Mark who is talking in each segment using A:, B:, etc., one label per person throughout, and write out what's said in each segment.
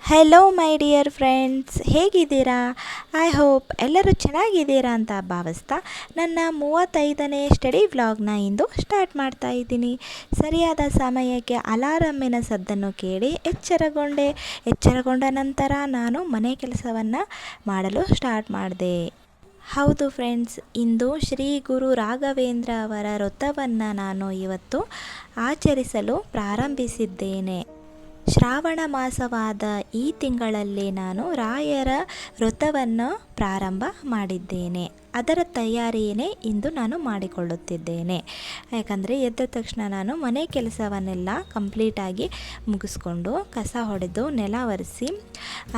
A: Hello my dear friends, ಹೇಗಿದ್ದೀರಾ? I hope ಎಲ್ಲರೂ ಚೆನ್ನಾಗಿದ್ದೀರಾ ಅಂತ ಭಾವಿಸ್ತಾ ನನ್ನ 35ನೇ ಸ್ಟಡಿ ವ್ಲಾಗ್ನ ಇಂದು ಸ್ಟಾರ್ಟ್ ಮಾಡ್ತಾ ಇದ್ದೀನಿ. ಸರಿಯಾದ ಸಮಯಕ್ಕೆ ಅಲಾರಮ್ಮಿನ ಸದ್ದನ್ನು ಕೇಳಿ ಎಚ್ಚರಗೊಂಡ ನಂತರ ನಾನು ಮನೆ ಕೆಲಸವನ್ನು ಮಾಡಲು ಸ್ಟಾರ್ಟ್ ಮಾಡಿದೆ. ಹೌದು ಫ್ರೆಂಡ್ಸ್, ಇಂದು ಶ್ರೀ ಗುರು ರಾಘವೇಂದ್ರ ಅವರ ವ್ರತವನ್ನು ನಾನು ಇವತ್ತು ಆಚರಿಸಲು ಪ್ರಾರಂಭಿಸಿದ್ದೇನೆ. ಶ್ರಾವಣ ಮಾಸವಾದ ಈ ತಿಂಗಳಲ್ಲಿ ನಾನು ರಾಯರ ವ್ರತವನ್ನು ಪ್ರಾರಂಭ ಮಾಡಿದ್ದೇನೆ. ಅದರ ತಯಾರಿಯೇ ಇಂದು ನಾನು ಮಾಡಿಕೊಳ್ಳುತ್ತಿದ್ದೇನೆ. ಯಾಕಂದರೆ ಎದ್ದ ತಕ್ಷಣ ನಾನು ಮನೆ ಕೆಲಸವನ್ನೆಲ್ಲ ಕಂಪ್ಲೀಟಾಗಿ ಮುಗಿಸ್ಕೊಂಡು ಕಸ ಹೊಡೆದು ನೆಲ ಒರೆಸಿ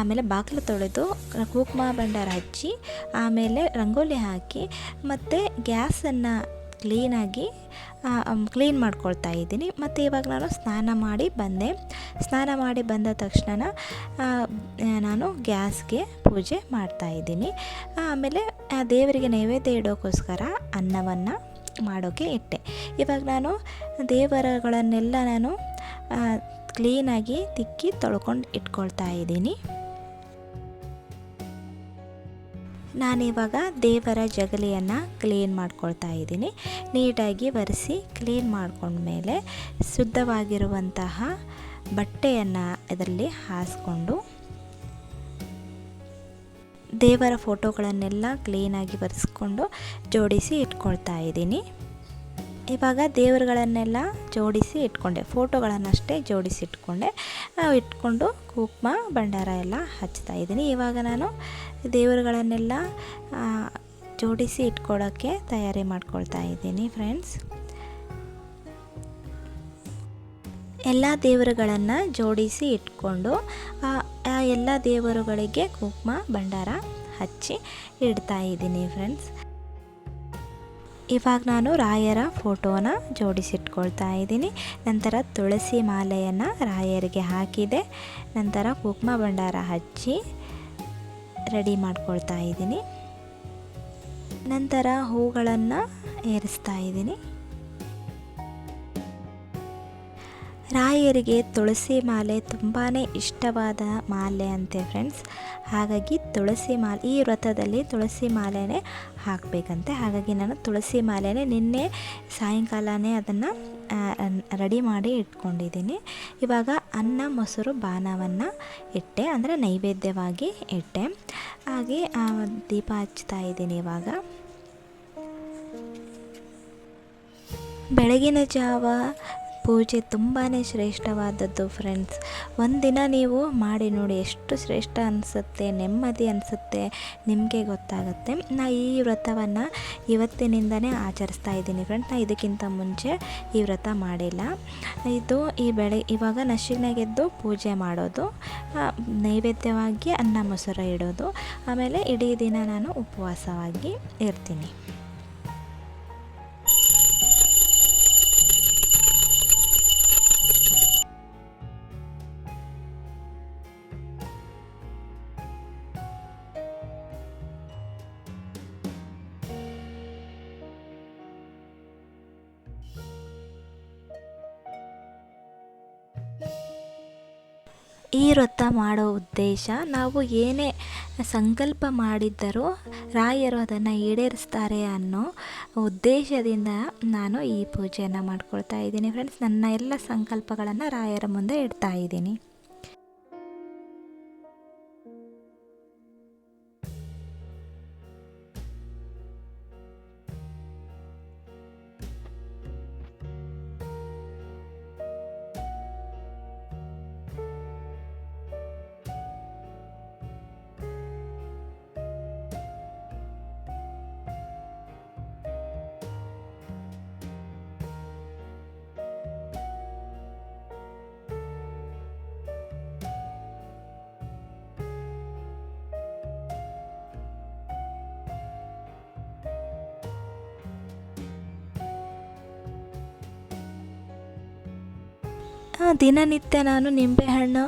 A: ಆಮೇಲೆ ಬಾಗಿಲು ತೊಳೆದು ಕುಂಕುಮ ಭಂಡಾರ ಹಚ್ಚಿ ಆಮೇಲೆ ರಂಗೋಲಿ ಹಾಕಿ ಮತ್ತು ಗ್ಯಾಸನ್ನು ಕ್ಲೀನ್ ಮಾಡ್ಕೊಳ್ತಾ ಇದ್ದೀನಿ. ಮತ್ತು ಇವಾಗ ನಾನು ಸ್ನಾನ ಮಾಡಿ ಬಂದ ತಕ್ಷಣ ನಾನು ಗ್ಯಾಸ್ಗೆ ಪೂಜೆ ಮಾಡ್ತಾ ಇದ್ದೀನಿ. ಆಮೇಲೆ ದೇವರಿಗೆ ನೈವೇದ್ಯ ಇಡೋಕ್ಕೋಸ್ಕರ ಅನ್ನವನ್ನು ಮಾಡೋಕ್ಕೆ ಇಟ್ಟೆ. ಇವಾಗ ನಾನು ದೇವರುಗಳನ್ನೆಲ್ಲ ನಾನು ಕ್ಲೀನಾಗಿ ತಿಕ್ಕಿ ತೊಳ್ಕೊಂಡು ಇಟ್ಕೊಳ್ತಾ ಇದ್ದೀನಿ. ನಾನಿವಾಗ ದೇವರ ಜಗಲಿಯನ್ನು ಕ್ಲೀನ್ ಮಾಡ್ಕೊಳ್ತಾ ಇದ್ದೀನಿ. ನೀಟಾಗಿ ಒರೆಸಿ ಕ್ಲೀನ್ ಮಾಡ್ಕೊಂಡ್ಮೇಲೆ ಶುದ್ಧವಾಗಿರುವಂತಹ ಬಟ್ಟೆಯನ್ನು ಇದರಲ್ಲಿ ಹಾಸ್ಕೊಂಡು ದೇವರ ಫೋಟೋಗಳನ್ನೆಲ್ಲ ಕ್ಲೀನಾಗಿ ಒರೆಸ್ಕೊಂಡು ಜೋಡಿಸಿ ಇಟ್ಕೊಳ್ತಾ ಇದ್ದೀನಿ. ಇವಾಗ ದೇವರುಗಳನ್ನೆಲ್ಲ ಜೋಡಿಸಿ ಇಟ್ಕೊಂಡೆ, ಫೋಟೋಗಳನ್ನಷ್ಟೇ ಜೋಡಿಸಿ ಇಟ್ಕೊಂಡು ಕುಂಕುಮ ಭಂಡಾರ ಎಲ್ಲ ಹಚ್ತಾ ಇದ್ದೀನಿ. ಇವಾಗ ನಾನು ದೇವರುಗಳನ್ನೆಲ್ಲ ಜೋಡಿಸಿ ಇಟ್ಕೊಳ್ಳೋಕ್ಕೆ ತಯಾರಿ ಮಾಡ್ಕೊಳ್ತಾ ಇದ್ದೀನಿ ಫ್ರೆಂಡ್ಸ್. ಎಲ್ಲ ದೇವರುಗಳನ್ನು ಜೋಡಿಸಿ ಇಟ್ಕೊಂಡು ಆ ಎಲ್ಲ ದೇವರುಗಳಿಗೆ ಕುಂಕುಮ ಭಂಡಾರ ಹಚ್ಚಿ ಇಡ್ತಾ ಇದ್ದೀನಿ ಫ್ರೆಂಡ್ಸ್. ಇವಾಗ ನಾನು ರಾಯರ ಫೋಟೋನ ಜೋಡಿಸಿಟ್ಕೊಳ್ತಾ ಇದ್ದೀನಿ. ನಂತರ ತುಳಸಿ ಮಾಲೆಯನ್ನು ರಾಯರಿಗೆ ಹಾಕಿದೆ. ನಂತರ ಕುಂಕುಮ ಭಂಡಾರ ಹಚ್ಚಿ ರೆಡಿ ಮಾಡ್ಕೊಳ್ತಾ ಇದ್ದೀನಿ. ನಂತರ ಹೂಗಳನ್ನು ಏರಿಸ್ತಾ ಇದ್ದೀನಿ. ರಾಯರಿಗೆ ತುಳಸಿ ಮಾಲೆ ತುಂಬಾ ಇಷ್ಟವಾದ ಮಾಲೆ ಅಂತೆ ಫ್ರೆಂಡ್ಸ್. ಹಾಗಾಗಿ ಈ ವ್ರತದಲ್ಲಿ ತುಳಸಿ ಮಾಲೆನೇ ಹಾಕಬೇಕಂತೆ. ಹಾಗಾಗಿ ನಾನು ತುಳಸಿ ಮಾಲೆನೇ ನಿನ್ನೆ ಸಾಯಂಕಾಲನೇ ಅದನ್ನು ರೆಡಿ ಮಾಡಿ ಇಟ್ಕೊಂಡಿದ್ದೀನಿ. ಇವಾಗ ಅನ್ನ ಮೊಸರು ಬಾನವನ್ನು ಇಟ್ಟೆ, ಅಂದರೆ ನೈವೇದ್ಯವಾಗಿ ಇಟ್ಟೆ. ಹಾಗೆ ದೀಪ ಹಚ್ತಾ ಇದ್ದೀನಿ. ಇವಾಗ ಬೆಳಗಿನ ಜಾವ ಪೂಜೆ ತುಂಬಾ ಶ್ರೇಷ್ಠವಾದದ್ದು ಫ್ರೆಂಡ್ಸ್. ಒಂದಿನ ನೀವು ಮಾಡಿ ನೋಡಿ, ಎಷ್ಟು ಶ್ರೇಷ್ಠ ಅನಿಸುತ್ತೆ, ನೆಮ್ಮದಿ ಅನಿಸುತ್ತೆ, ನಿಮಗೆ ಗೊತ್ತಾಗುತ್ತೆ. ಈ ವ್ರತವನ್ನು ಇವತ್ತಿನಿಂದನೇ ಆಚರಿಸ್ತಾ ಇದ್ದೀನಿ ಫ್ರೆಂಡ್ಸ್. ಇದಕ್ಕಿಂತ ಮುಂಚೆ ಈ ವ್ರತ ಮಾಡಿಲ್ಲ. ಇವಾಗ ನಶಿನಾಗೆದ್ದು ಪೂಜೆ ಮಾಡೋದು, ನೈವೇದ್ಯವಾಗಿ ಅನ್ನ ಮೊಸರು ಇಡೋದು, ಆಮೇಲೆ ಇಡೀ ದಿನ ನಾನು ಉಪವಾಸವಾಗಿ ಇರ್ತೀನಿ. ಈ ವ್ರತ ಮಾಡೋ ಉದ್ದೇಶ, ನಾವು ಏನೇ ಸಂಕಲ್ಪ ಮಾಡಿದ್ದರೂ ರಾಯರು ಅದನ್ನು ಈಡೇರಿಸ್ತಾರೆ ಅನ್ನೋ ಉದ್ದೇಶದಿಂದ ನಾನು ಈ ಪೂಜೆಯನ್ನು ಮಾಡ್ಕೊಳ್ತಾ ಇದ್ದೀನಿ ಫ್ರೆಂಡ್ಸ್. ನನ್ನ ಎಲ್ಲ ಸಂಕಲ್ಪಗಳನ್ನು ರಾಯರ ಮುಂದೆ ಇಡ್ತಾ ಇದ್ದೀನಿ. ದಿನನಿತ್ಯ ನಾನು ನಿಂಬೆಹಣ್ಣು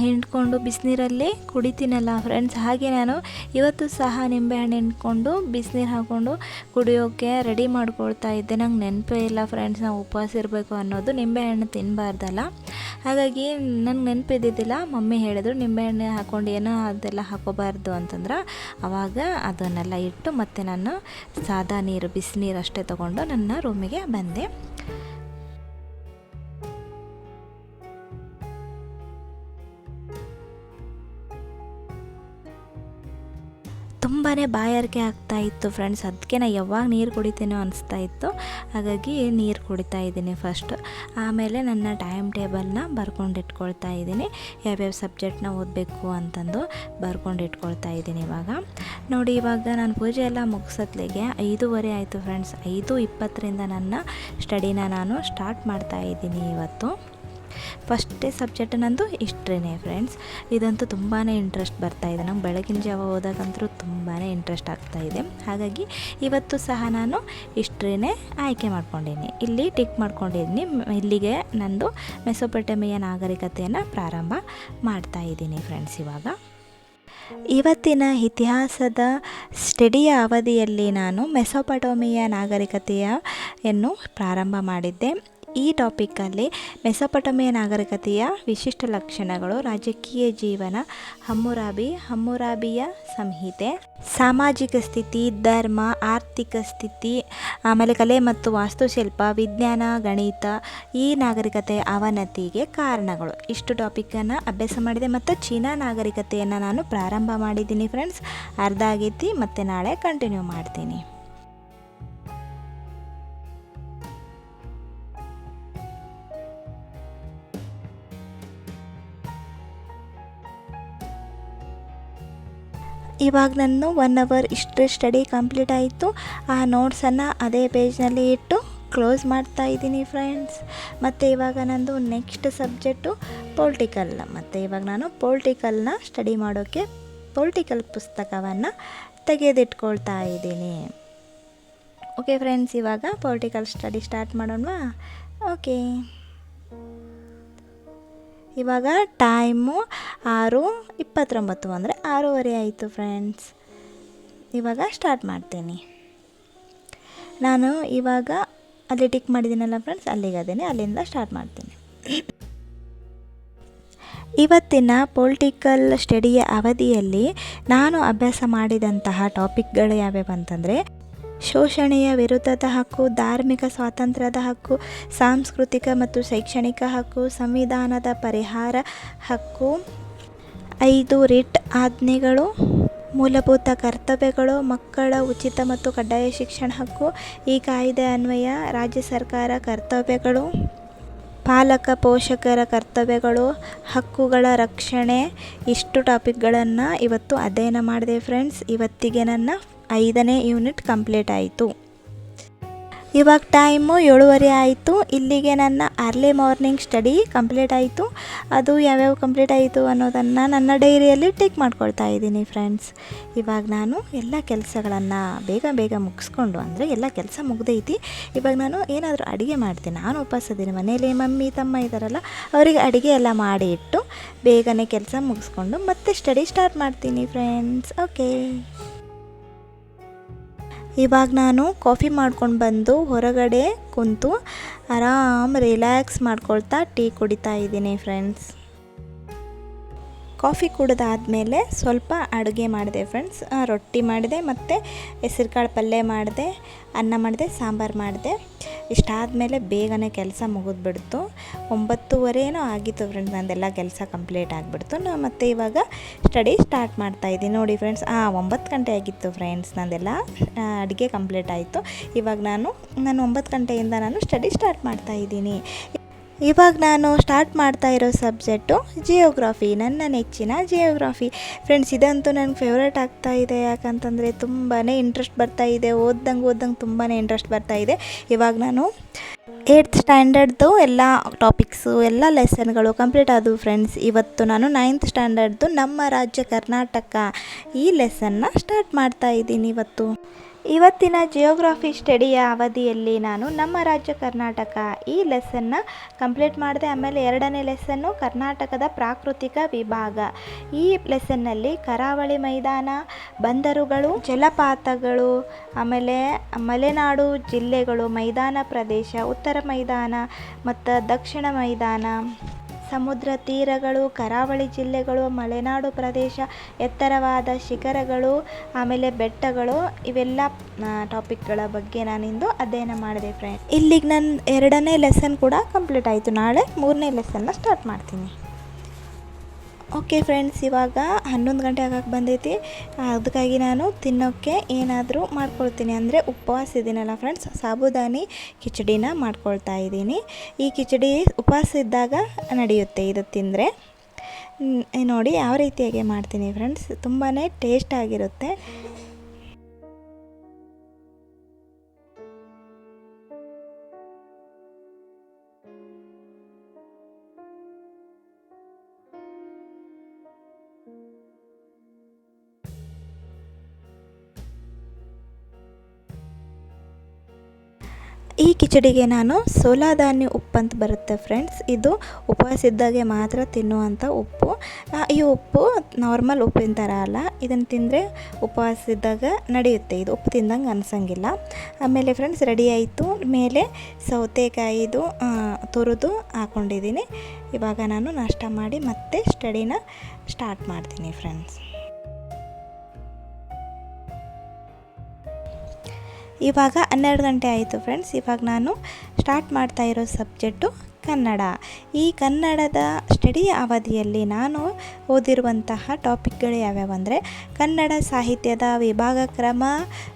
A: ಹಿಂಡ್ಕೊಂಡು ಬಿಸಿನೀರಲ್ಲಿ ಕುಡಿತೀನಲ್ಲ ಫ್ರೆಂಡ್ಸ್, ಹಾಗೆ ನಾನು ಇವತ್ತು ಸಹ ನಿಂಬೆಹಣ್ಣು ಹಿಂಡ್ಕೊಂಡು ಬಿಸಿನೀರು ಹಾಕ್ಕೊಂಡು ಕುಡಿಯೋಕ್ಕೆ ರೆಡಿ ಮಾಡ್ಕೊಳ್ತಾ ಇದ್ದೆ. ನಂಗೆ ನೆನಪೇ ಇಲ್ಲ ಫ್ರೆಂಡ್ಸ್, ನಾವು ಉಪವಾಸ ಇರಬೇಕು ಅನ್ನೋದು, ನಿಂಬೆಹಣ್ಣು ತಿನ್ನಬಾರ್ದಲ್ಲ. ಹಾಗಾಗಿ ನಂಗೆ ನೆನಪಿದ್ದಿದ್ದಿಲ್ಲ. ಮಮ್ಮಿ ಹೇಳಿದ್ರು ನಿಂಬೆಹಣ್ಣು ಹಾಕ್ಕೊಂಡು ಏನೋ ಅದೆಲ್ಲ ಹಾಕೋಬಾರ್ದು ಅಂತಂದ್ರೆ, ಆವಾಗ ಅದನ್ನೆಲ್ಲ ಇಟ್ಟು ಮತ್ತೆ ನಾನು ಸಾದಾ ನೀರು, ಬಿಸಿನೀರು ಅಷ್ಟೇ ತೊಗೊಂಡು ನನ್ನ ರೂಮಿಗೆ ಬಂದೆ. ತುಂಬಾ ಬಾಯಾರಿಕೆ ಆಗ್ತಾಯಿತ್ತು ಫ್ರೆಂಡ್ಸ್, ಅದಕ್ಕೆ ನಾನು ಯಾವಾಗ ನೀರು ಕುಡಿತೀನೋ ಅನಿಸ್ತಾ ಇತ್ತು. ಹಾಗಾಗಿ ನೀರು ಕುಡಿತಾ ಇದ್ದೀನಿ ಫಸ್ಟ್. ಆಮೇಲೆ ನನ್ನ ಟೈಮ್ ಟೇಬಲ್ನ ಬರ್ಕೊಂಡಿಟ್ಕೊಳ್ತಾ ಇದ್ದೀನಿ, ಯಾವ್ಯಾವ ಸಬ್ಜೆಕ್ಟ್ನ ಓದಬೇಕು ಅಂತಂದು ಬರ್ಕೊಂಡಿಟ್ಕೊಳ್ತಾ ಇದ್ದೀನಿ. ಇವಾಗ ನೋಡಿ, ಇವಾಗ ನಾನು ಪೂಜೆ ಎಲ್ಲ ಮುಗಿಸತ್ಲಿಗೆ 5:15 ಆಯಿತು ಫ್ರೆಂಡ್ಸ್. 5:20ರಿಂದ ನನ್ನ ಸ್ಟಡಿನ ನಾನು ಸ್ಟಾರ್ಟ್ ಮಾಡ್ತಾ ಇದ್ದೀನಿ. ಇವತ್ತು ಫಸ್ಟೇ ಸಬ್ಜೆಕ್ಟ್ ನಂದು ಹಿಸ್ಟ್ರಿನೇ ಫ್ರೆಂಡ್ಸ್. ಇದಂತೂ ತುಂಬಾ ಇಂಟ್ರೆಸ್ಟ್ ಬರ್ತಾಯಿದೆ. ನಂಗೆ ಬೆಳಗಿನ ಜಾವ ಓದೋಕ್ಕಂತೂ ತುಂಬಾ ಇಂಟ್ರೆಸ್ಟ್ ಆಗ್ತಾಯಿದೆ. ಹಾಗಾಗಿ ಇವತ್ತು ಸಹ ನಾನು ಹಿಸ್ಟ್ರಿನೇ ಆಯ್ಕೆ ಮಾಡ್ಕೊಂಡಿದ್ದೀನಿ. ಇಲ್ಲಿ ಟಿಕ್ ಮಾಡ್ಕೊಂಡಿದ್ದೀನಿ. ಇಲ್ಲಿಗೆ ನಂದು ಮೆಸೊಪೊಟೇಮಿಯಾ ನಾಗರಿಕತೆಯನ್ನು ಪ್ರಾರಂಭ ಮಾಡ್ತಾಯಿದ್ದೀನಿ ಫ್ರೆಂಡ್ಸ್. ಇವತ್ತಿನ ಇತಿಹಾಸದ ಸ್ಟಡಿಯ ಅವಧಿಯಲ್ಲಿ ನಾನು ಮೆಸೊಪೊಟೇಮಿಯಾ ನಾಗರಿಕತೆಯನ್ನು ಪ್ರಾರಂಭ ಮಾಡಿದ್ದೆ. ಈ ಟಾಪಿಕಲ್ಲಿ ಮೆಸೊಪೊಟೇಮಿಯಾ ನಾಗರಿಕತೆಯ ವಿಶಿಷ್ಟ ಲಕ್ಷಣಗಳು, ರಾಜಕೀಯ ಜೀವನ, ಹಮ್ಮುರಾಬಿಯ ಸಂಹಿತೆ, ಸಾಮಾಜಿಕ ಸ್ಥಿತಿ, ಧರ್ಮ, ಆರ್ಥಿಕ ಸ್ಥಿತಿ, ಆಮೇಲೆ ಕಲೆ ಮತ್ತು ವಾಸ್ತುಶಿಲ್ಪ, ವಿಜ್ಞಾನ, ಗಣಿತ, ಈ ನಾಗರಿಕತೆಯ ಅವನತಿಗೆ ಕಾರಣಗಳು, ಇಷ್ಟು ಟಾಪಿಕನ್ನು ಅಭ್ಯಾಸ ಮಾಡಿದೆ. ಮತ್ತು ಚೀನಾ ನಾಗರಿಕತೆಯನ್ನು ನಾನು ಪ್ರಾರಂಭ ಮಾಡಿದ್ದೀನಿ ಫ್ರೆಂಡ್ಸ್. ಅರ್ಧ ಆಗೈತಿ, ಮತ್ತು ನಾಳೆ ಕಂಟಿನ್ಯೂ ಮಾಡ್ತೀನಿ. ಇವಾಗ ನಾನು 1 ಅವರ್ ಹಿಸ್ಟ್ರಿ ಸ್ಟಡಿ ಕಂಪ್ಲೀಟ್ ಆಯಿತು. ಆ ನೋಟ್ಸನ್ನು ಅದೇ ಪೇಜ್ನಲ್ಲಿ ಇಟ್ಟು ಕ್ಲೋಸ್ ಮಾಡ್ತಾ ಇದ್ದೀನಿ ಫ್ರೆಂಡ್ಸ್. ಮತ್ತು ಇವಾಗ ನಂದು ನೆಕ್ಸ್ಟ್ ಸಬ್ಜೆಕ್ಟು ಪೊಲಿಟಿಕಲ್. ಮತ್ತು ಇವಾಗ ನಾನು ಪೊಲಿಟಿಕಲ್ನ ಸ್ಟಡಿ ಮಾಡೋಕ್ಕೆ ಪೊಲಿಟಿಕಲ್ ಪುಸ್ತಕವನ್ನು ತೆಗೆದಿಟ್ಕೊಳ್ತಾ ಇದ್ದೀನಿ. ಓಕೆ ಫ್ರೆಂಡ್ಸ್, ಇವಾಗ ಪೊಲಿಟಿಕಲ್ ಸ್ಟಡಿ ಸ್ಟಾರ್ಟ್ ಮಾಡೋಣವಾ? ಓಕೆ, ಇವಾಗ ಟೈಮು 6:29 ಅಂದರೆ 6:30 ಆಯಿತು ಫ್ರೆಂಡ್ಸ್. ಇವಾಗ ಸ್ಟಾರ್ಟ್ ಮಾಡ್ತೀನಿ. ನಾನು ಇವಾಗ ಅಲ್ಲಿ ಟಿಕ್ ಮಾಡಿದ್ದೀನಲ್ಲ ಫ್ರೆಂಡ್ಸ್, ಅಲ್ಲಿಗೆ ಅಲ್ಲಿಂದ ಸ್ಟಾರ್ಟ್ ಮಾಡ್ತೀನಿ. ಇವತ್ತಿನ ಪೊಲಿಟಿಕಲ್ ಸ್ಟಡಿಯ ಅವಧಿಯಲ್ಲಿ ನಾನು ಅಭ್ಯಾಸ ಮಾಡಿದಂತಹ ಟಾಪಿಕ್ಗಳು ಯಾವ್ಯಾವು ಅಂತಂದರೆ, ಶೋಷಣೆಯ ವಿರುದ್ಧದ ಹಕ್ಕು, ಧಾರ್ಮಿಕ ಸ್ವಾತಂತ್ರ್ಯದ ಹಕ್ಕು, ಸಾಂಸ್ಕೃತಿಕ ಮತ್ತು ಶೈಕ್ಷಣಿಕ ಹಕ್ಕು, ಸಂವಿಧಾನದ ಪರಿಹಾರ ಹಕ್ಕು, 5 ರಿಟ್ ಆಜ್ಞೆಗಳು, ಮೂಲಭೂತ ಕರ್ತವ್ಯಗಳು, ಮಕ್ಕಳ ಉಚಿತ ಮತ್ತು ಕಡ್ಡಾಯ ಶಿಕ್ಷಣ ಹಕ್ಕು, ಈ ಕಾಯ್ದೆ ಅನ್ವಯ ರಾಜ್ಯ ಸರ್ಕಾರ ಕರ್ತವ್ಯಗಳು, ಪಾಲಕ ಪೋಷಕರ ಕರ್ತವ್ಯಗಳು, ಹಕ್ಕುಗಳ ರಕ್ಷಣೆ, ಇಷ್ಟು ಟಾಪಿಕ್ಗಳನ್ನು ಇವತ್ತು ಅಧ್ಯಯನ ಮಾಡಿದೆ ಫ್ರೆಂಡ್ಸ್. ಇವತ್ತಿಗೆ ನನ್ನ 5ನೇ ಯೂನಿಟ್ ಕಂಪ್ಲೀಟ್ ಆಯಿತು. ಇವಾಗ ಟೈಮು 7:30 ಆಯಿತು. ಇಲ್ಲಿಗೆ ನನ್ನ ಅರ್ಲಿ ಮಾರ್ನಿಂಗ್ ಸ್ಟಡಿ ಕಂಪ್ಲೀಟ್ ಆಯಿತು. ಅದು ಯಾವ್ಯಾವ ಕಂಪ್ಲೀಟ್ ಆಯಿತು ಅನ್ನೋದನ್ನು ನನ್ನ ಡೈರಿಯಲ್ಲಿ ಟಿಕ್ ಮಾಡ್ಕೊಳ್ತಾ ಇದ್ದೀನಿ ಫ್ರೆಂಡ್ಸ್. ಇವಾಗ ನಾನು ಎಲ್ಲ ಕೆಲಸಗಳನ್ನು ಬೇಗ ಮುಗಿಸ್ಕೊಂಡು, ಅಂದರೆ ಎಲ್ಲ ಕೆಲಸ ಮುಗ್ದೈತಿ. ಇವಾಗ ನಾನು ಏನಾದರೂ ಅಡುಗೆ ಮಾಡ್ತೀನಿ. ನಾನು ಉಪವಾಸದಿನಿ, ಮನೇಲಿ ಮಮ್ಮಿ ತಮ್ಮ ಇದ್ದಾರಲ್ಲ, ಅವರಿಗೆ ಅಡುಗೆ ಎಲ್ಲ ಮಾಡಿ ಇಟ್ಟು ಬೇಗನೆ ಕೆಲಸ ಮುಗಿಸ್ಕೊಂಡು ಮತ್ತೆ ಸ್ಟಡಿ ಸ್ಟಾರ್ಟ್ ಮಾಡ್ತೀನಿ ಫ್ರೆಂಡ್ಸ್. ಓಕೆ, ಇವಾಗ ನಾನು ಕಾಫಿ ಮಾಡ್ಕೊಂಡು ಬಂದು ಹೊರಗಡೆ ಕುಂತು ರಿಲ್ಯಾಕ್ಸ್ ಮಾಡ್ಕೊಳ್ತಾ ಟೀ ಕುಡಿತಾ ಇದ್ದೀನಿ ಫ್ರೆಂಡ್ಸ್. ಕಾಫಿ ಕುಡಿದಾದ್ಮೇಲೆ ಸ್ವಲ್ಪ ಅಡುಗೆ ಮಾಡಿದೆ ಫ್ರೆಂಡ್ಸ್. ರೊಟ್ಟಿ ಮಾಡಿದೆ, ಮತ್ತು ಹೆಸರುಕಾಳು ಪಲ್ಯ ಮಾಡಿದೆ, ಅನ್ನ ಮಾಡಿದೆ, ಸಾಂಬಾರು ಮಾಡಿದೆ. ಇಷ್ಟಾದಮೇಲೆ ಬೇಗನೆ ಕೆಲಸ ಮುಗಿದ್ಬಿಡ್ತು. 9:30 ಆಗಿತ್ತು ಫ್ರೆಂಡ್ಸ್. ನಂದೆಲ್ಲ ಕೆಲಸ ಕಂಪ್ಲೀಟ್ ಆಗಿಬಿಡ್ತು. ನಾನು ಮತ್ತು ಇವಾಗ ಸ್ಟಡಿ ಸ್ಟಾರ್ಟ್ ಮಾಡ್ತಾಯಿದ್ದೀನಿ. ನೋಡಿ ಫ್ರೆಂಡ್ಸ್, 9 ಗಂಟೆ ಆಗಿತ್ತು ಫ್ರೆಂಡ್ಸ್. ನಂದೆಲ್ಲ ಅಡುಗೆ ಕಂಪ್ಲೀಟ್ ಆಯಿತು. ಇವಾಗ ನಾನು 9 ಗಂಟೆಯಿಂದ ನಾನು ಸ್ಟಡಿ ಸ್ಟಾರ್ಟ್ ಮಾಡ್ತಾಯಿದ್ದೀನಿ. ಇವಾಗ ನಾನು ಸ್ಟಾರ್ಟ್ ಮಾಡ್ತಾ ಇರೋ ಸಬ್ಜೆಕ್ಟು ಜಿಯೋಗ್ರಫಿ, ನನ್ನ ನೆಚ್ಚಿನ ಜಿಯೋಗ್ರಫಿ ಫ್ರೆಂಡ್ಸ್. ಇದಂತೂ ನನಗೆ ಫೇವ್ರೇಟ್ ಆಗ್ತಾಯಿದೆ. ಯಾಕಂತಂದರೆ ತುಂಬಾ ಇಂಟ್ರೆಸ್ಟ್ ಬರ್ತಾಯಿದೆ. ಓದ್ದಂಗೆ ತುಂಬಾ ಇಂಟ್ರೆಸ್ಟ್ ಬರ್ತಾಯಿದೆ. ಇವಾಗ ನಾನು 8th ಸ್ಟ್ಯಾಂಡರ್ಡ್ದು ಎಲ್ಲ ಟಾಪಿಕ್ಸು, ಎಲ್ಲ ಲೆಸನ್ಗಳು ಕಂಪ್ಲೀಟ್ ಆದವು ಫ್ರೆಂಡ್ಸ್. ಇವತ್ತು ನಾನು 9th ಸ್ಟ್ಯಾಂಡರ್ಡ್ದು ನಮ್ಮ ರಾಜ್ಯ ಕರ್ನಾಟಕ ಈ ಲೆಸನ್ನ ಸ್ಟಾರ್ಟ್ ಮಾಡ್ತಾಯಿದ್ದೀನಿ ಇವತ್ತು. ಇವತ್ತಿನ ಜಿಯೋಗ್ರಫಿ ಸ್ಟಡಿಯ ಅವಧಿಯಲ್ಲಿ ನಾನು ನಮ್ಮ ರಾಜ್ಯ ಕರ್ನಾಟಕ ಈ ಲೆಸನ್ನ ಕಂಪ್ಲೀಟ್ ಮಾಡಿದೆ. ಆಮೇಲೆ ಎರಡನೇ ಲೆಸನ್ನು ಕರ್ನಾಟಕದ ಪ್ರಾಕೃತಿಕ ವಿಭಾಗ. ಈ ಲೆಸನ್ನಲ್ಲಿ ಕರಾವಳಿ ಮೈದಾನ, ಬಂದರುಗಳು, ಜಲಪಾತಗಳು, ಆಮೇಲೆ ಮಲೆನಾಡು ಜಿಲ್ಲೆಗಳು, ಮೈದಾನ ಪ್ರದೇಶ, ಉತ್ತರ ಮೈದಾನ ಮತ್ತು ದಕ್ಷಿಣ ಮೈದಾನ, ಸಮುದ್ರ ತೀರಗಳು, ಕರಾವಳಿ ಜಿಲ್ಲೆಗಳು, ಮಲೆನಾಡು ಪ್ರದೇಶ, ಎತ್ತರವಾದ ಶಿಖರಗಳು, ಆಮೇಲೆ ಬೆಟ್ಟಗಳು, ಇವೆಲ್ಲ ಟಾಪಿಕ್ಗಳ ಬಗ್ಗೆ ನಾನಿಂದು ಅಧ್ಯಯನ ಮಾಡಿದೆ ಫ್ರೆಂಡ್ಸ್. ಇಲ್ಲಿಗೆ ನನ್ನ ಎರಡನೇ ಲೆಸನ್ ಕೂಡ ಕಂಪ್ಲೀಟ್ ಆಯಿತು. ನಾಳೆ ಮೂರನೇ ಲೆಸನ್ನ ಸ್ಟಾರ್ಟ್ ಮಾಡ್ತೀನಿ. ಓಕೆ ಫ್ರೆಂಡ್ಸ್, ಇವಾಗ 11 ಗಂಟೆ ಆಗಕ್ಕೆ ಬಂದೈತಿ. ಅದಕ್ಕಾಗಿ ನಾನು ತಿನ್ನೋಕ್ಕೆ ಏನಾದರೂ ಮಾಡ್ಕೊಳ್ತೀನಿ. ಅಂದರೆ ಉಪವಾಸ ಇದ್ದೀನಲ್ಲ ಫ್ರೆಂಡ್ಸ್, ಸಾಬುದಾನಿ ಕಿಚಡಿನ ಮಾಡ್ಕೊಳ್ತಾ ಇದ್ದೀನಿ. ಈ ಕಿಚಡಿ ಉಪವಾಸ ಇದ್ದಾಗ ನಡೆಯುತ್ತೆ ಇದು ತಿಂದರೆ. ನೋಡಿ ಯಾವ ರೀತಿಯಾಗಿ ಮಾಡ್ತೀನಿ ಫ್ರೆಂಡ್ಸ್, ತುಂಬಾ ಟೇಸ್ಟ್ ಆಗಿರುತ್ತೆ. ಈ ಕಿಚಡಿಗೆ ನಾನು ಸೋಲಾಧಾನ್ಯ ಉಪ್ಪು ಅಂತ ಬರುತ್ತೆ ಫ್ರೆಂಡ್ಸ್. ಇದು ಉಪವಾಸ ಇದ್ದಾಗೆ ಮಾತ್ರ ತಿನ್ನುವಂಥ ಉಪ್ಪು. ಈ ಉಪ್ಪು ನಾರ್ಮಲ್ ಉಪ್ಪಿನ ಥರ ಅಲ್ಲ, ಇದನ್ನು ತಿಂದರೆ ಉಪವಾಸ ಇದ್ದಾಗ ನಡೆಯುತ್ತೆ. ಇದು ಉಪ್ಪು ತಿಂದಂಗೆ ಅನಿಸಂಗಿಲ್ಲ. ಆಮೇಲೆ ಫ್ರೆಂಡ್ಸ್ ರೆಡಿ ಆಯಿತು. ಮೇಲೆ ಸೌತೆಕಾಯಿದು ತುರಿದು ಹಾಕ್ಕೊಂಡಿದ್ದೀನಿ. ಇವಾಗ ನಾನು ನಾಷ್ಟ ಮಾಡಿ ಮತ್ತೆ ಸ್ಟಡಿನ ಸ್ಟಾರ್ಟ್ ಮಾಡ್ತೀನಿ ಫ್ರೆಂಡ್ಸ್. ಇವಾಗ 12 ಗಂಟೆ ಆಯಿತು ಫ್ರೆಂಡ್ಸ್. ಇವಾಗ ನಾನು ಸ್ಟಾರ್ಟ್ ಮಾಡ್ತಾ ಇರೋ ಸಬ್ಜೆಕ್ಟು ಕನ್ನಡ. ಈ ಕನ್ನಡದ ಸ್ಟಡಿಯ ಅವಧಿಯಲ್ಲಿ ನಾನು ಓದಿರುವಂತಹ ಟಾಪಿಕ್ಗಳು ಯಾವ್ಯಾವು ಅಂದರೆ ಕನ್ನಡ ಸಾಹಿತ್ಯದ ವಿಭಾಗ ಕ್ರಮ,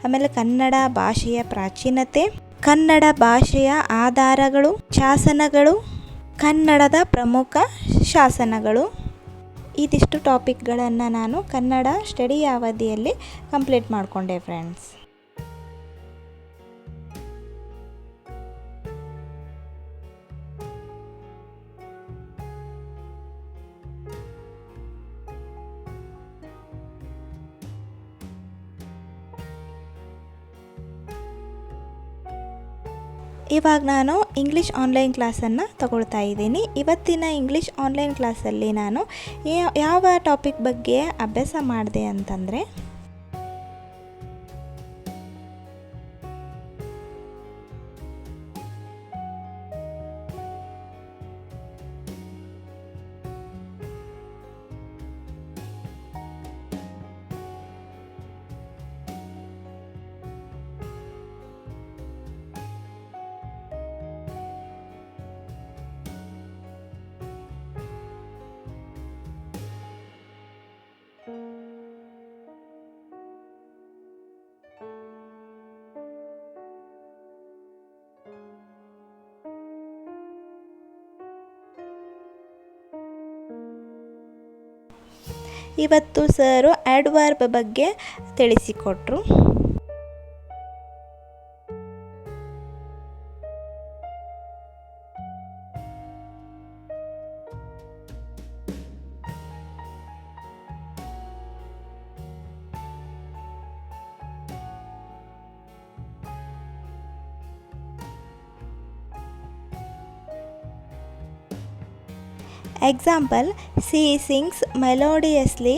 A: ಆಮೇಲೆ ಕನ್ನಡ ಭಾಷೆಯ ಪ್ರಾಚೀನತೆ, ಕನ್ನಡ ಭಾಷೆಯ ಆಧಾರಗಳು, ಶಾಸನಗಳು, ಕನ್ನಡದ ಪ್ರಮುಖ ಶಾಸನಗಳು. ಇದಿಷ್ಟು ಟಾಪಿಕ್ಗಳನ್ನು ನಾನು ಕನ್ನಡ ಸ್ಟಡಿಯ ಅವಧಿಯಲ್ಲಿ ಕಂಪ್ಲೀಟ್ ಮಾಡಿಕೊಂಡೆ ಫ್ರೆಂಡ್ಸ್. ಇವಾಗ ನಾನು ಇಂಗ್ಲೀಷ್ ಆನ್ಲೈನ್ ಕ್ಲಾಸನ್ನು ತಗೊಳ್ತಾ ಇದ್ದೀನಿ. ಇವತ್ತಿನ ಇಂಗ್ಲೀಷ್ ಆನ್ಲೈನ್ ಕ್ಲಾಸಲ್ಲಿ ನಾನು ಯಾವ ಟಾಪಿಕ್ ಬಗ್ಗೆ ಅಭ್ಯಾಸ ಮಾಡಿದೆ ಅಂತಂದರೆ ಇವತ್ತು ಸರು ಆಡ್ವರ್ಬ್ ಬಗ್ಗೆ ತಿಳಿಸಿಕೊಟ್ರು. ಎಕ್ಸಾಂಪಲ್, ಸಿ ಸಿಂಗ್ಸ್ ಮೆಲೋಡಿಯಸ್ಲಿ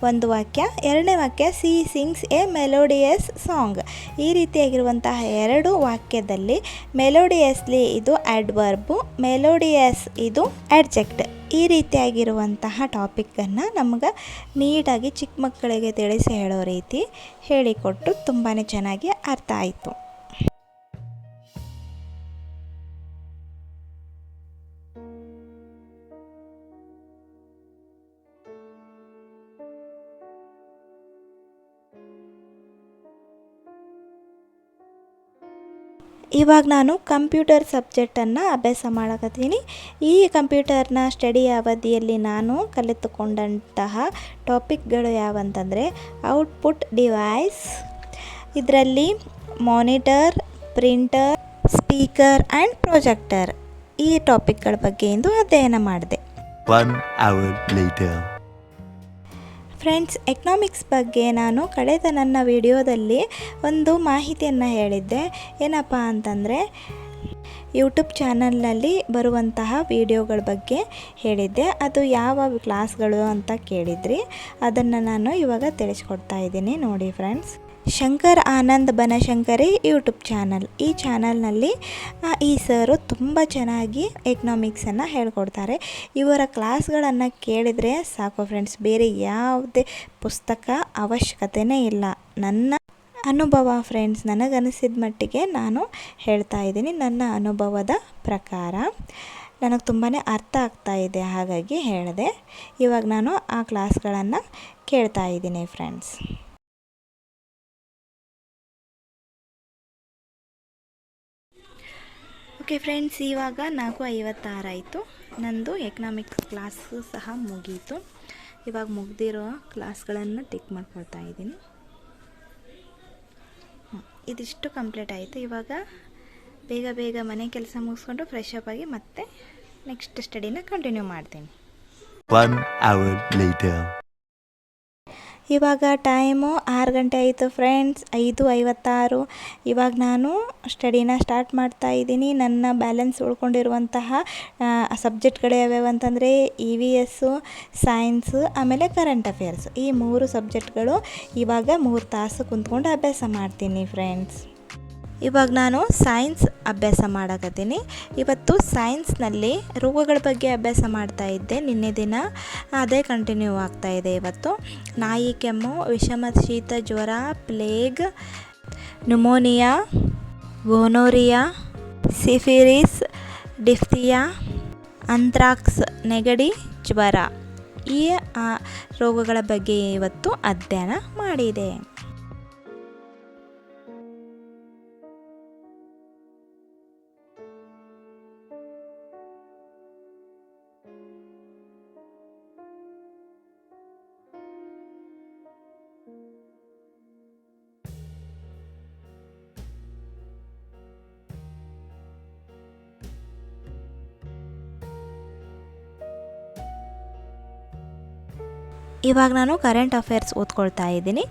A: ಒಂದು ವಾಕ್ಯ, ಎರಡನೇ ವಾಕ್ಯ she sings a melodious song. ಈ ರೀತಿಯಾಗಿರುವಂತಹ ಎರಡು ವಾಕ್ಯದಲ್ಲಿ ಮೆಲೋಡಿಯಸ್ಲಿ ಇದು ಆಡ್ವರ್ಬು, ಮೆಲೋಡಿಯಸ್ ಇದು ಆಡ್ಜೆಕ್ಟ್. ಈ ರೀತಿಯಾಗಿರುವಂತಹ ಟಾಪಿಕ್ಕನ್ನು ನಮಗೆ ನೀಟಾಗಿ ಚಿಕ್ಕ ಮಕ್ಕಳಿಗೆ ತಿಳಿಸಿ ಹೇಳೋ ರೀತಿ ಹೇಳಿಕೊಟ್ಟು ತುಂಬಾ ಚೆನ್ನಾಗಿ ಅರ್ಥ ಆಯಿತು. ಇವಾಗ ನಾನು ಕಂಪ್ಯೂಟರ್ ಸಬ್ಜೆಕ್ಟನ್ನು ಅಭ್ಯಾಸ ಮಾಡಕತ್ತೀನಿ. ಈ ಕಂಪ್ಯೂಟರ್ನ ಸ್ಟಡಿಯ ಅವಧಿಯಲ್ಲಿ ನಾನು ಕಲಿತುಕೊಂಡಂತಹ ಟಾಪಿಕ್ಗಳು ಯಾವಂತಂದರೆ ಔಟ್ಪುಟ್ ಡಿವೈಸ್, ಇದರಲ್ಲಿ monitor, printer, speaker and projector, ಈ ಟಾಪಿಕ್ಗಳ ಬಗ್ಗೆ ಇಂದು ಅಧ್ಯಯನ ಮಾಡಿದೆ.
B: 1 hour later.
A: ಫ್ರೆಂಡ್ಸ್, ಎಕನಾಮಿಕ್ಸ್ ಬಗ್ಗೆ ನಾನು ಕಳೆದ ನನ್ನ ವಿಡಿಯೋದಲ್ಲಿ ಒಂದು ಮಾಹಿತಿಯನ್ನು ಹೇಳಿದ್ದೆ. ಏನಪ್ಪ ಅಂತಂದರೆ, ಯೂಟ್ಯೂಬ್ ಚಾನಲ್ನಲ್ಲಿ ಬರುವಂತಹ ವಿಡಿಯೋಗಳ ಬಗ್ಗೆ ಹೇಳಿದ್ದೆ. ಅದು ಯಾವ ಕ್ಲಾಸ್ಗಳು ಅಂತ ಕೇಳಿದ್ರಿ. ಅದನ್ನು ನಾನು ಇವಾಗ ತಿಳಿಸ್ಕೊಡ್ತಾ ಇದ್ದೀನಿ. ನೋಡಿ friends, Shankar Anand Banashankari YouTube channel. ಈ ಚಾನಲ್ನಲ್ಲಿ ಈ ಸರು ತುಂಬ ಚೆನ್ನಾಗಿ ಎಕನಾಮಿಕ್ಸನ್ನು ಹೇಳ್ಕೊಡ್ತಾರೆ. ಇವರ ಕ್ಲಾಸ್ಗಳನ್ನು ಕೇಳಿದರೆ ಸಾಕು ಫ್ರೆಂಡ್ಸ್, ಬೇರೆ ಯಾವುದೇ ಪುಸ್ತಕ ಅವಶ್ಯಕತೆಯೇ ಇಲ್ಲ. ನನ್ನ ಅನುಭವ ಫ್ರೆಂಡ್ಸ್, ನನಗನಿಸಿದ ಮಟ್ಟಿಗೆ ನಾನು ಹೇಳ್ತಾ ಇದ್ದೀನಿ. ನನ್ನ ಅನುಭವದ ಪ್ರಕಾರ ನನಗೆ ತುಂಬಾ ಅರ್ಥ ಆಗ್ತಾ ಇದೆ, ಹಾಗಾಗಿ ಹೇಳಿದೆ. ಇವಾಗ ನಾನು ಆ ಕ್ಲಾಸ್ಗಳನ್ನು ಕೇಳ್ತಾ ಇದ್ದೀನಿ ಫ್ರೆಂಡ್ಸ್. ಓಕೆ ಫ್ರೆಂಡ್ಸ್, ಇವಾಗ 4:56 ಆಯಿತು. ನಂದು ಎಕನಾಮಿಕ್ಸ್ ಕ್ಲಾಸು ಸಹ ಮುಗೀತು. ಇವಾಗ ಮುಗ್ದಿರೋ ಕ್ಲಾಸ್ಗಳನ್ನು ಟಿಕ್ ಮಾಡ್ಕೊಳ್ತಾ ಇದ್ದೀನಿ. ಇದಿಷ್ಟು ಕಂಪ್ಲೀಟ್ ಆಯಿತು. ಇವಾಗ ಬೇಗ ಮನೆ ಕೆಲಸ ಮುಗಿಸ್ಕೊಂಡು ಫ್ರೆಶ್ ಅಪ್ ಆಗಿ ಮತ್ತೆ ನೆಕ್ಸ್ಟ್ ಸ್ಟಡಿನ ಕಂಟಿನ್ಯೂ ಮಾಡ್ತೀನಿ.
B: 1 hour later.
A: ಇವಾಗ ಟೈಮು 6 ಗಂಟೆ ಆಯಿತು ಫ್ರೆಂಡ್ಸ್, 5:56. ಇವಾಗ ನಾನು ಸ್ಟಡಿನ ಸ್ಟಾರ್ಟ್ ಮಾಡ್ತಾ ಇದ್ದೀನಿ. ನನ್ನ ಬ್ಯಾಲೆನ್ಸ್ ಉಳ್ಕೊಂಡಿರುವಂತಹ ಸಬ್ಜೆಕ್ಟ್ಗಳು ಯಾವ್ಯಾವು ಅಂತಂದರೆ EVS, ಸೈನ್ಸು, ಆಮೇಲೆ ಕರೆಂಟ್ ಅಫೇರ್ಸ್. ಈ 3 ಸಬ್ಜೆಕ್ಟ್ಗಳು ಇವಾಗ 3 ತಾಸು ಕುಂತ್ಕೊಂಡು ಅಭ್ಯಾಸ ಮಾಡ್ತೀನಿ ಫ್ರೆಂಡ್ಸ್. ಇವಾಗ ನಾನು ಸೈನ್ಸ್ ಅಭ್ಯಾಸ ಮಾಡಕತ್ತೀನಿ. ಇವತ್ತು ಸೈನ್ಸ್ನಲ್ಲಿ ರೋಗಗಳ ಬಗ್ಗೆ ಅಭ್ಯಾಸ ಮಾಡ್ತಾ ಇದ್ದೆ. ನಿನ್ನೆ ದಿನ ಅದೇ ಕಂಟಿನ್ಯೂ ಆಗ್ತಾ ಇದೆ. ಇವತ್ತು ನಾಯಿ ಕೆಮ್ಮು, ವಿಷಮ ಶೀತ ಜ್ವರ, ಪ್ಲೇಗ್, ನ್ಯುಮೋನಿಯಾ, ಗೋನೋರಿಯಾ, ಸಿಫಿಲಿಸ್, ಡಿಫ್ತಿಯಾ, ಅಂಥ್ರಾಕ್ಸ್, ನೆಗಡಿ, ಜ್ವರ, ಈ ರೋಗಗಳ ಬಗ್ಗೆ ಇವತ್ತು ಅಧ್ಯಯನ ಮಾಡಿದೆ. ಇವಾಗ ನಾನು ಕರೆಂಟ್ ಅಫೇರ್ಸ್ ಓದ್ಕೊಳ್ತಾ ಇದ್ದೀನಿ.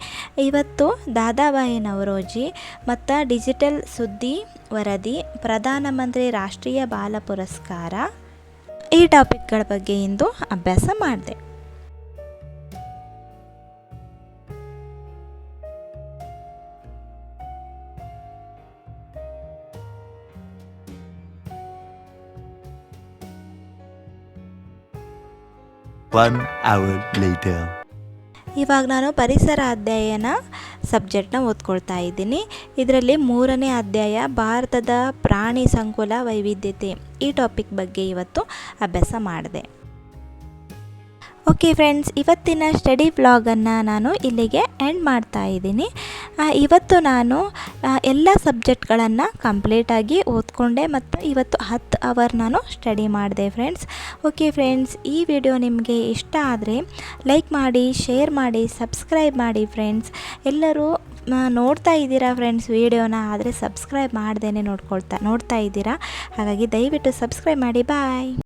A: ಇವತ್ತು ದಾದಾಬಾಯಿ ನವರೋಜಿ ಮತ್ತು ಡಿಜಿಟಲ್ ಸುದ್ದಿ ವರದಿ, ಪ್ರಧಾನಮಂತ್ರಿ ರಾಷ್ಟ್ರೀಯ ಬಾಲ ಪುರಸ್ಕಾರ, ಈ ಟಾಪಿಕ್ಗಳ ಬಗ್ಗೆ ಇಂದು ಅಭ್ಯಾಸ ಮಾಡಿದೆ.
B: One hour later.
A: ಇವಾಗ ನಾನು ಪರಿಸರ ಅಧ್ಯಯನ ಸಬ್ಜೆಕ್ಟ್ನ ಓದ್ಕೊಳ್ತಾ ಇದ್ದೀನಿ. ಇದರಲ್ಲಿ 3ನೇ ಅಧ್ಯಾಯ ಭಾರತದ ಪ್ರಾಣಿ ಸಂಕುಲ ವೈವಿಧ್ಯತೆ, ಈ ಟಾಪಿಕ್ ಬಗ್ಗೆ ಇವತ್ತು ಅಭ್ಯಾಸ ಮಾಡಿದೆ. ಓಕೆ ಫ್ರೆಂಡ್ಸ್, ಇವತ್ತಿನ ಸ್ಟಡಿ ವ್ಲಾಗನ್ನು ನಾನು ಇಲ್ಲಿಗೆ ಎಂಡ್ ಮಾಡ್ತಾ ಇದ್ದೀನಿ. ಇವತ್ತು ನಾನು ಎಲ್ಲ ಸಬ್ಜೆಕ್ಟ್ಗಳನ್ನು ಕಂಪ್ಲೀಟಾಗಿ ಓದ್ಕೊಂಡೆ ಮತ್ತು ಇವತ್ತು 10 ಅವರ್ ನಾನು ಸ್ಟಡಿ ಮಾಡಿದೆ ಫ್ರೆಂಡ್ಸ್. ಓಕೆ ಫ್ರೆಂಡ್ಸ್, ಈ ವಿಡಿಯೋ ನಿಮಗೆ ಇಷ್ಟ ಆದರೆ ಲೈಕ್ ಮಾಡಿ, ಶೇರ್ ಮಾಡಿ, ಸಬ್ಸ್ಕ್ರೈಬ್ ಮಾಡಿ ಫ್ರೆಂಡ್ಸ್. ಎಲ್ಲರೂ ನೋಡ್ತಾ ಇದ್ದೀರಾ ಫ್ರೆಂಡ್ಸ್ ವಿಡಿಯೋನ, ಆದರೆ ಸಬ್ಸ್ಕ್ರೈಬ್ ಮಾಡ್ದೇ ನೋಡ್ತಾ ಇದ್ದೀರಾ. ಹಾಗಾಗಿ ದಯವಿಟ್ಟು ಸಬ್ಸ್ಕ್ರೈಬ್ ಮಾಡಿ. ಬಾಯ್.